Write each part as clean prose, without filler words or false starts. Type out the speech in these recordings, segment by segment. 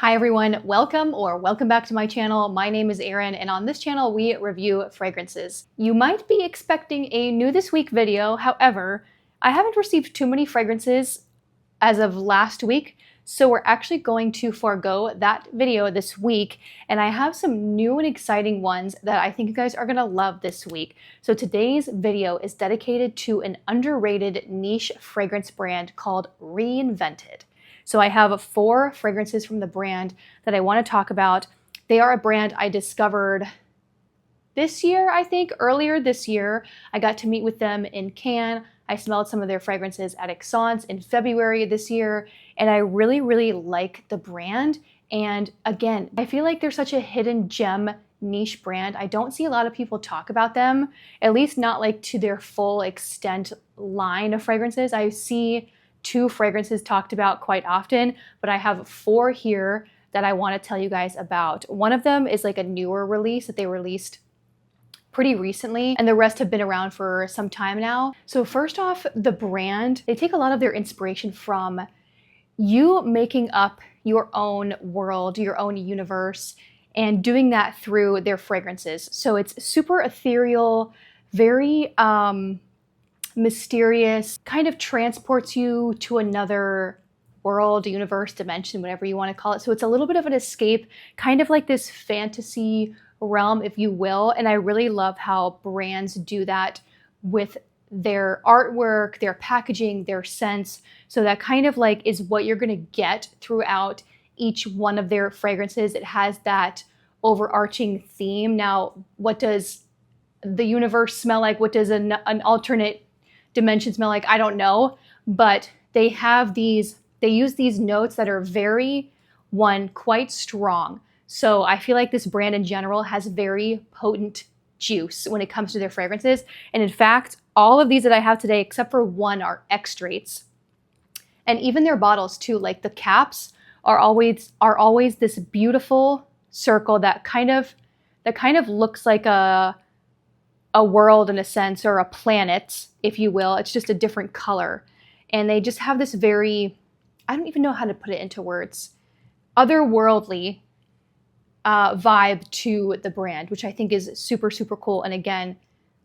Hi everyone, welcome back to my channel. My name is Erin, and on this channel we review fragrances. You might be expecting a new this week video, however, I haven't received too many fragrances as of last week, so we're actually going to forego that video this week, and I have some new and exciting ones that I think you guys are gonna love this week. So today's video is dedicated to an underrated niche fragrance brand called Reinvented. So I have 4 fragrances from the brand that I want to talk about. They are a brand I discovered this year, I think, earlier this year. I got to meet with them in Cannes. I smelled some of their fragrances at Essence in February this year, and I really, really like the brand. And again, I feel like they're such a hidden gem niche brand. I don't see a lot of people talk about them, at least not like to their full extent line of fragrances. I see 2 fragrances talked about quite often, but I have 4 here that I want to tell you guys about. One of them is like a newer release that they released pretty recently, and the rest have been around for some time now. So first off, the brand, they take a lot of their inspiration from you making up your own world, your own universe, and doing that through their fragrances. So it's super ethereal, very mysterious, kind of transports you to another world, universe, dimension, whatever you want to call it. So it's a little bit of an escape, kind of like this fantasy realm, if you will. And I really love how brands do that with their artwork, their packaging, their scents. So that kind of like is what you're going to get throughout each one of their fragrances. It has that overarching theme. Now, what does the universe smell like? What does an alternate dimension smell like? I don't know, but they use these notes that are very, quite strong. So I feel like this brand in general has very potent juice when it comes to their fragrances. And in fact, all of these that I have today, except for one, are extracts. And even their bottles too, like the caps are always this beautiful circle that kind of looks like a world in a sense, or a planet, if you will. It's just a different color. And they just have this very, I don't even know how to put it into words, otherworldly vibe to the brand, which I think is super, super cool. And again,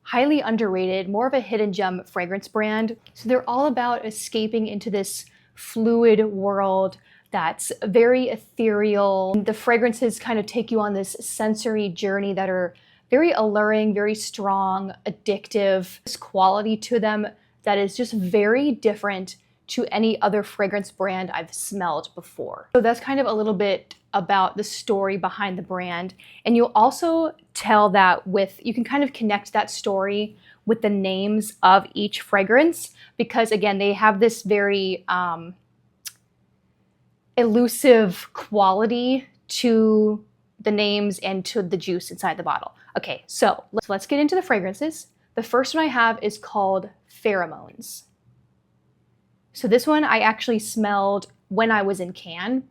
highly underrated, more of a hidden gem fragrance brand. So they're all about escaping into this fluid world that's very ethereal. The fragrances kind of take you on this sensory journey that are very alluring, very strong, addictive. This quality to them that is just very different to any other fragrance brand I've smelled before. So that's kind of a little bit about the story behind the brand. And you'll also tell that you can kind of connect that story with the names of each fragrance, because again, they have this very elusive quality to the names and to the juice inside the bottle. Okay, so let's get into the fragrances. The first one I have is called Pheromones. So this one I actually smelled when I was in Cannes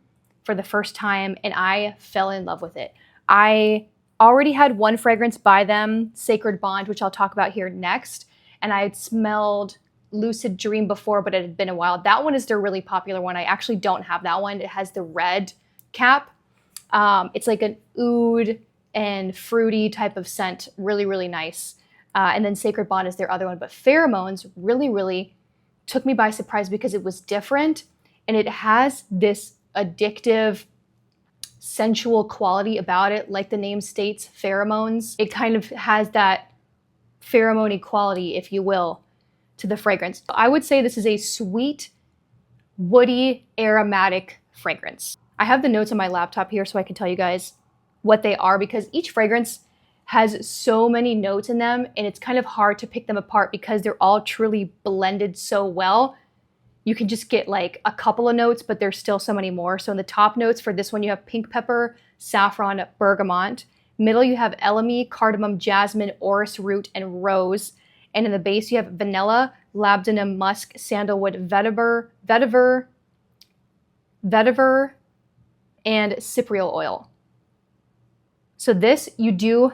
for the first time, and I fell in love with it. I already had one fragrance by them, Sacred Bond, which I'll talk about here next, and I had smelled Lucid Dream before, but it had been a while. That one is their really popular one. I actually don't have that one. It has the red cap. It's like an oud and fruity type of scent, really, really nice. And then Sacred Bond is their other one. But Pheromones really, really took me by surprise because it was different, and it has this addictive, sensual quality about it, like the name states, pheromones. It kind of has that pheromone quality, if you will, to the fragrance. I would say this is a sweet, woody, aromatic fragrance. I have the notes on my laptop here so I can tell you guys what they are, because each fragrance has so many notes in them, and it's kind of hard to pick them apart because they're all truly blended so well. You can just get like a couple of notes, but there's still so many more. So in the top notes for this one, you have pink pepper, saffron, bergamot. Middle, you have elemi, cardamom, jasmine, orris root, and rose. And in the base, you have vanilla, labdanum, musk, sandalwood, vetiver, and cypriol oil. So this, you do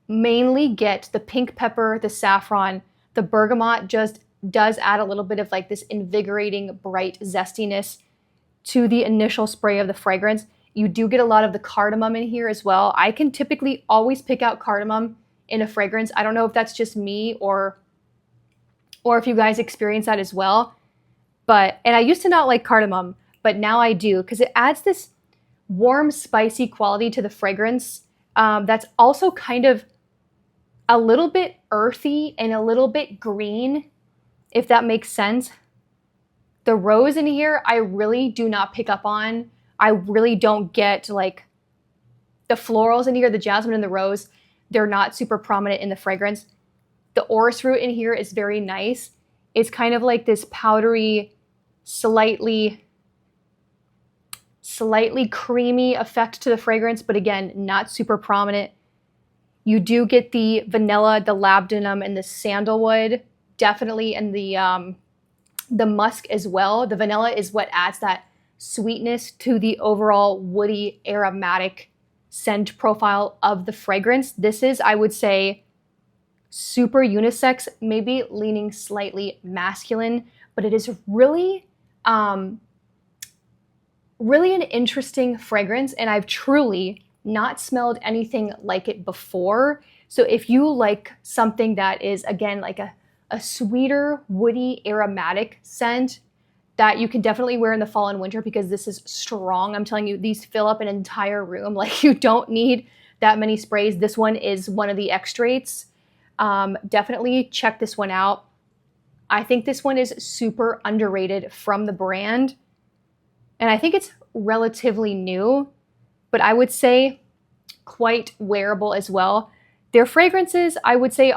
mainly get the pink pepper, the saffron. The bergamot just does add a little bit of like this invigorating, bright zestiness to the initial spray of the fragrance. You do get a lot of the cardamom in here as well. I can typically always pick out cardamom in a fragrance. I don't know if that's just me or if you guys experience that as well. And I used to not like cardamom, but now I do, because it adds this warm, spicy quality to the fragrance that's also kind of a little bit earthy and a little bit green, if that makes sense. The rose in here, I really do not pick up on. I really don't get like the florals in here, the jasmine and the rose. They're not super prominent in the fragrance. The orris root in here is very nice. It's kind of like this powdery, slightly creamy effect to the fragrance, but again, not super prominent. You do get the vanilla, the labdanum, and the sandalwood, definitely, and the musk as well. The vanilla is what adds that sweetness to the overall woody, aromatic scent profile of the fragrance. This is, I would say, super unisex, maybe leaning slightly masculine, but it is really an interesting fragrance, and I've truly not smelled anything like it before. So if you like something that is, again, like a sweeter, woody, aromatic scent that you can definitely wear in the fall and winter, because this is strong. I'm telling you, these fill up an entire room. Like, you don't need that many sprays. This one is one of the extraits. Definitely check this one out. I think this one is super underrated from the brand. And I think it's relatively new, but I would say quite wearable as well. Their fragrances, I would say,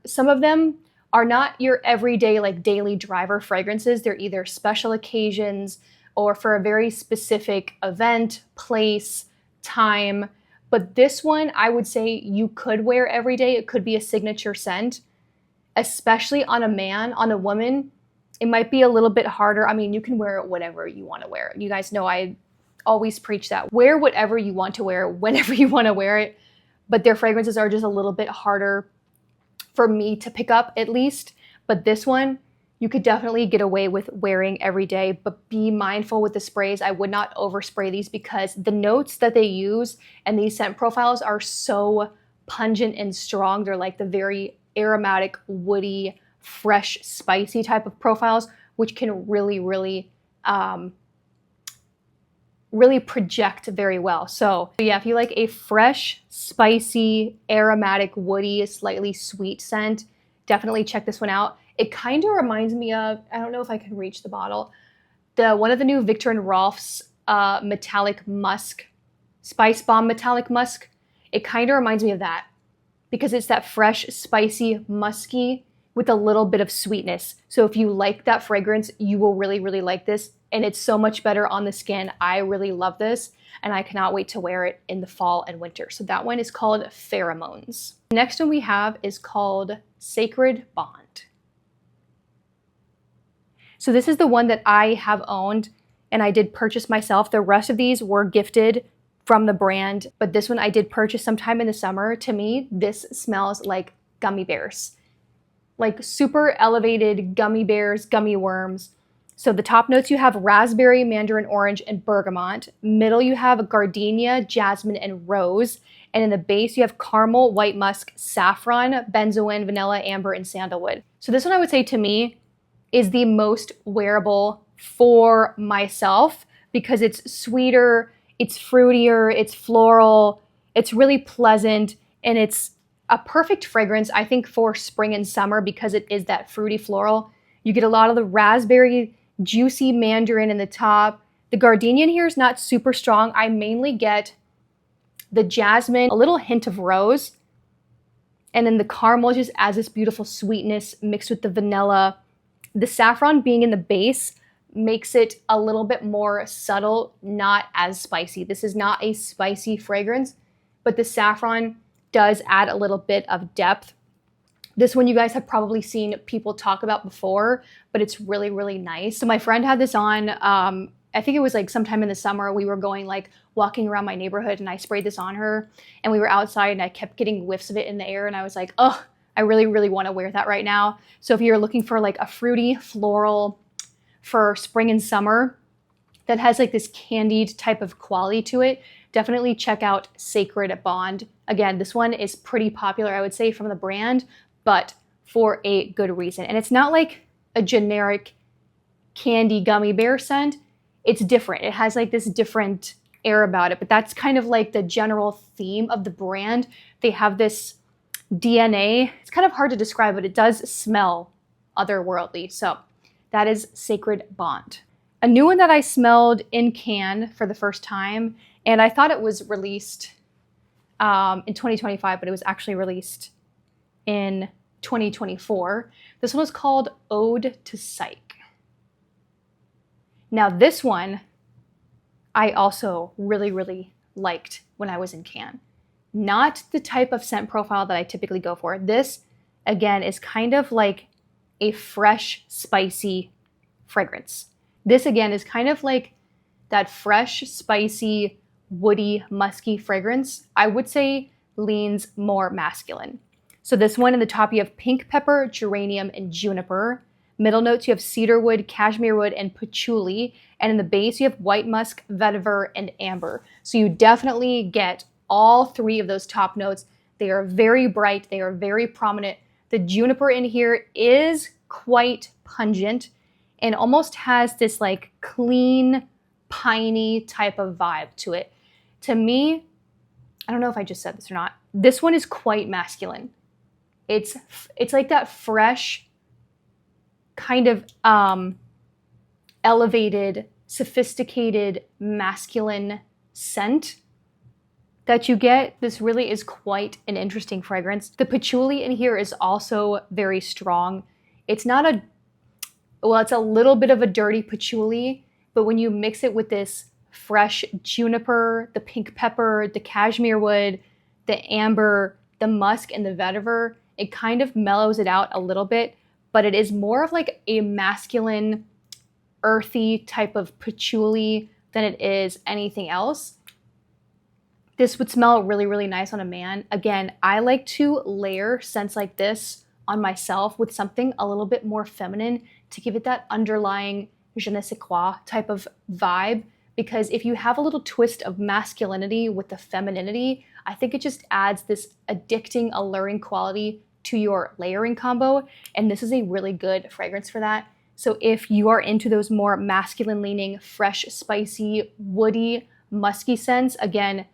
some of them are not your everyday, like, daily driver fragrances. They're either special occasions or for a very specific event, place, time. But this one, I would say you could wear every day. It could be a signature scent, especially on a man. On a woman, it might be a little bit harder. I mean, you can wear it whatever you want to wear. You guys know I always preach that. Wear whatever you want to wear, whenever you want to wear it. But their fragrances are just a little bit harder for me to pick up, at least. But this one, you could definitely get away with wearing every day, but be mindful with the sprays. I would not overspray these, because the notes that they use and these scent profiles are so pungent and strong. They're like the very aromatic, woody, fresh, spicy type of profiles, which can really project very well. So yeah, if you like a fresh, spicy, aromatic, woody, slightly sweet scent, definitely check this one out. It kind of reminds me of, I don't know if I can reach the bottle, one of the new Viktor and Rolf's metallic musk, Spice Bomb metallic musk. It kind of reminds me of that, because it's that fresh, spicy, musky with a little bit of sweetness. So if you like that fragrance, you will really like this. And it's so much better on the skin. I really love this, and I cannot wait to wear it in the fall and winter. So that one is called Pheromones. The next one we have is called Sacred Bond. So this is the one that I have owned and I did purchase myself. The rest of these were gifted from the brand, but this one I did purchase sometime in the summer. To me, this smells like gummy bears, like super elevated gummy bears, gummy worms. So the top notes, you have raspberry, mandarin orange, and bergamot. Middle, you have gardenia, jasmine, and rose. And in the base, you have caramel, white musk, saffron, benzoin, vanilla, amber, and sandalwood. So this one, I would say, to me, is the most wearable for myself, because it's sweeter, it's fruitier, it's floral, it's really pleasant, and it's a perfect fragrance, I think, for spring and summer, because it is that fruity floral. You get a lot of the raspberry, juicy mandarin in the top. The gardenia in here is not super strong. I mainly get the jasmine, a little hint of rose, and then the caramel just adds this beautiful sweetness mixed with the vanilla. The saffron being in the base makes it a little bit more subtle, not as spicy. This is not a spicy fragrance, but the saffron does add a little bit of depth. This one you guys have probably seen people talk about before, but it's really nice. So my friend had this on, I think it was like sometime in the summer. We were going, like, walking around my neighborhood, and I sprayed this on her, and we were outside, and I kept getting whiffs of it in the air, and I was like, oh, I really want to wear that right now. So if you're looking for like a fruity floral for spring and summer, that has like this candied type of quality to it, definitely check out Sacred Bond. Again, this one is pretty popular, I would say, from the brand, but for a good reason. And it's not like a generic candy gummy bear scent. It's different. It has like this different air about it, but that's kind of like the general theme of the brand. They have this DNA. It's kind of hard to describe, but it does smell otherworldly. So that is Sacred Bond. A new one that I smelled in can for the first time, and I thought it was released in 2025, but it was actually released in 2024. This one was called Ode to Psyche. Now this one, I also really, really liked when I was in can. Not the type of scent profile that I typically go for. This, again, is kind of like a fresh, spicy fragrance. This, again, is kind of like that fresh, spicy, woody, musky fragrance. I would say leans more masculine. So this one in the top, you have pink pepper, geranium, and juniper. Middle notes, you have cedarwood, cashmere wood, and patchouli. And in the base, you have white musk, vetiver, and amber. So you definitely get all three of those top notes. They are very bright. They are very prominent. The juniper in here is quite pungent and almost has this like clean, piney type of vibe to it. To me, I don't know if I just said this or not, this one is quite masculine. It's like that fresh, kind of elevated, sophisticated, masculine scent that you get. This really is quite an interesting fragrance. The patchouli in here is also very strong. It's not a, well, it's a little bit of a dirty patchouli, but when you mix it with this fresh juniper, the pink pepper, the cashmere wood, the amber, the musk, and the vetiver, it kind of mellows it out a little bit, but it is more of like a masculine, earthy type of patchouli than it is anything else. This would smell really, really nice on a man. Again, I like to layer scents like this on myself with something a little bit more feminine to give it that underlying je ne sais quoi type of vibe. Because if you have a little twist of masculinity with the femininity, I think it just adds this addicting, alluring quality to your layering combo. And this is a really good fragrance for that. So if you are into those more masculine leaning, fresh, spicy, woody, musky scents, again,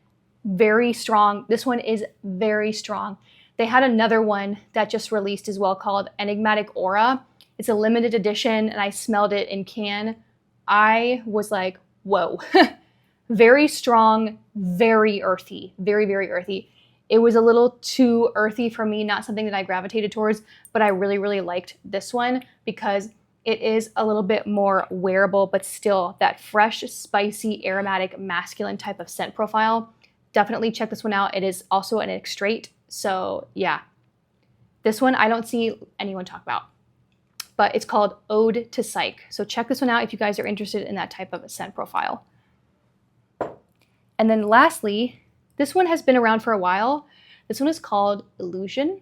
very strong. This one is very strong. They had another one that just released as well called Enigmatic Aura. It's a limited edition and I smelled it in can. I was like, whoa. Very strong, very earthy, very, very earthy. It was a little too earthy for me, not something that I gravitated towards, but I really, really liked this one because it is a little bit more wearable, but still that fresh, spicy, aromatic, masculine type of scent profile. Definitely check this one out. It is also an extrait. So yeah, this one I don't see anyone talk about, but it's called Ode to Psyche. So check this one out if you guys are interested in that type of a scent profile. And then lastly, this one has been around for a while. This one is called Illusion.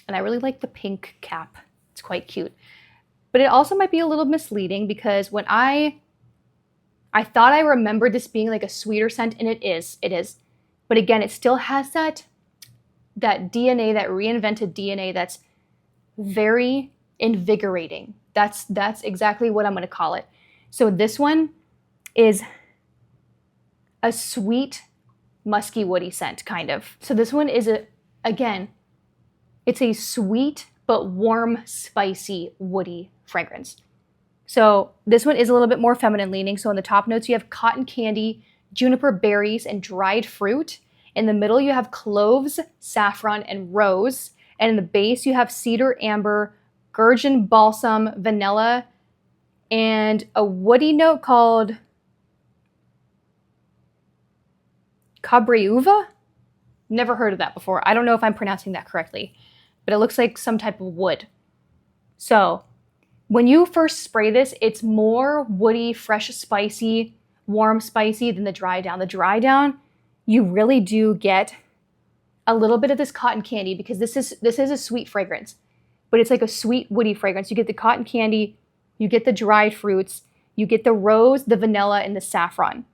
And I really like the pink cap. It's quite cute. But it also might be a little misleading because when I thought I remembered this being like a sweeter scent, and it is. But again, it still has that DNA, that reinvented DNA that's very invigorating. That's exactly what I'm going to call it. So this one is a sweet, musky, woody scent, kind of. So this one is it's a sweet but warm, spicy, woody fragrance. So this one is a little bit more feminine leaning. So in the top notes, you have cotton candy, juniper berries, and dried fruit. In the middle, you have cloves, saffron, and rose. And in the base, you have cedar, amber, gurgeon, balsam, vanilla, and a woody note called Cabriuva? Never heard of that before. I don't know if I'm pronouncing that correctly, but it looks like some type of wood. So when you first spray this, it's more woody, fresh, spicy, warm, spicy than the dry down. The dry down, you really do get a little bit of this cotton candy because this is a sweet fragrance, but it's like a sweet, woody fragrance. You get the cotton candy, you get the dried fruits, You get the rose, the vanilla, and the saffron.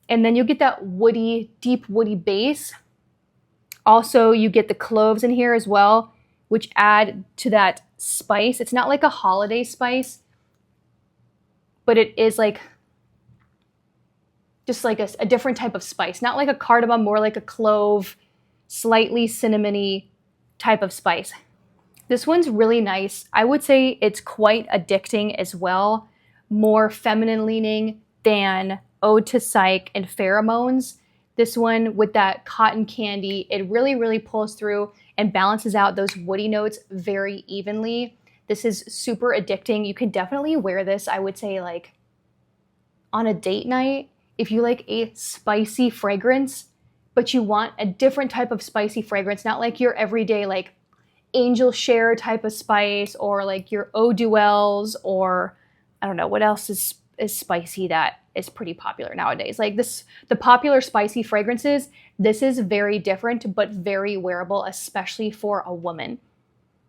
And then you get that woody, deep woody base. Also, you get the cloves in here as well, which add to that spice. It's not like a holiday spice, but it is like just like a different type of spice. Not like a cardamom, more like a clove, slightly cinnamony type of spice. This one's really nice. I would say it's quite addicting as well. More feminine leaning than Ode to Psyche and Pheromones. This one with that cotton candy, it really, really pulls through and balances out those woody notes very evenly. This is super addicting. You can definitely wear this, I would say, like on a date night. If you like a spicy fragrance, but you want a different type of spicy fragrance, not like your everyday like angel share type of spice or like your eau duels or I don't know what else is spicy that is pretty popular nowadays. Like this, the popular spicy fragrances, this is very different but very wearable, especially for a woman.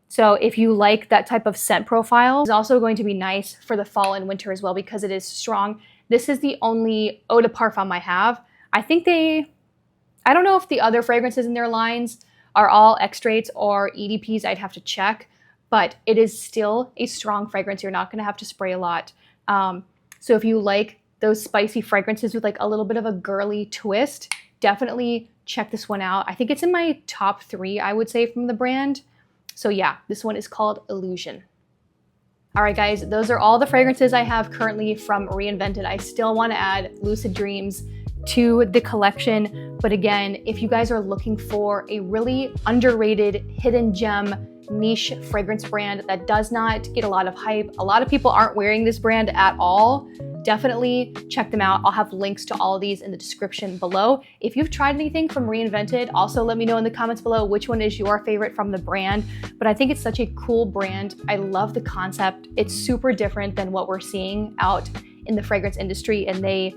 So if you like that type of scent profile, it's also going to be nice for the fall and winter as well because it is strong. This is the only eau de parfum I have. I think I don't know if the other fragrances in their lines are all extracts or EDPs. I'd have to check, but it is still a strong fragrance. You're not going to have to spray a lot. So if you like those spicy fragrances with like a little bit of a girly twist, definitely check this one out. I think it's in my top 3, I would say, from the brand. So yeah, this one is called Illusion. All right, guys, those are all the fragrances I have currently from Reinvented. I still want to add Lucid Dreams to the collection. But again, if you guys are looking for a really underrated hidden gem niche fragrance brand that does not get a lot of hype, a lot of people aren't wearing this brand at all, definitely check them out. I'll have links to all of these in the description below. If you've tried anything from Reinvented, also let me know in the comments below which one is your favorite from the brand. But I think it's such a cool brand. I love the concept. It's super different than what we're seeing out in the fragrance industry, and they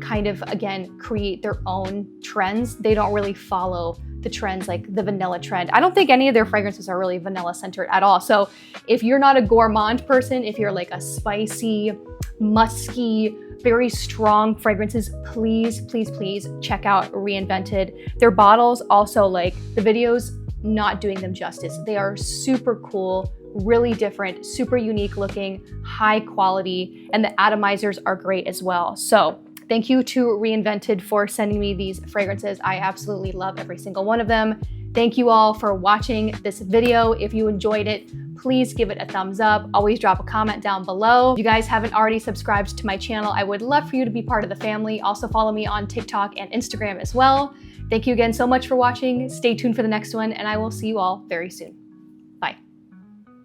kind of, again, create their own trends. They don't really follow the trends like the vanilla trend. I don't think any of their fragrances are really vanilla centered at all. So if you're not a gourmand person, if you're like a spicy, musky, very strong fragrances, please, please, please check out Reinvented. Their bottles also, like the videos, not doing them justice. They are super cool, really different, super unique looking, high quality, and the atomizers are great as well. So thank you to Reinvented for sending me these fragrances. I absolutely love every single one of them. Thank you all for watching this video. If you enjoyed it, please give it a thumbs up. Always drop a comment down below. If you guys haven't already subscribed to my channel, I would love for you to be part of the family. Also follow me on TikTok and Instagram as well. Thank you again so much for watching. Stay tuned for the next one, and I will see you all very soon.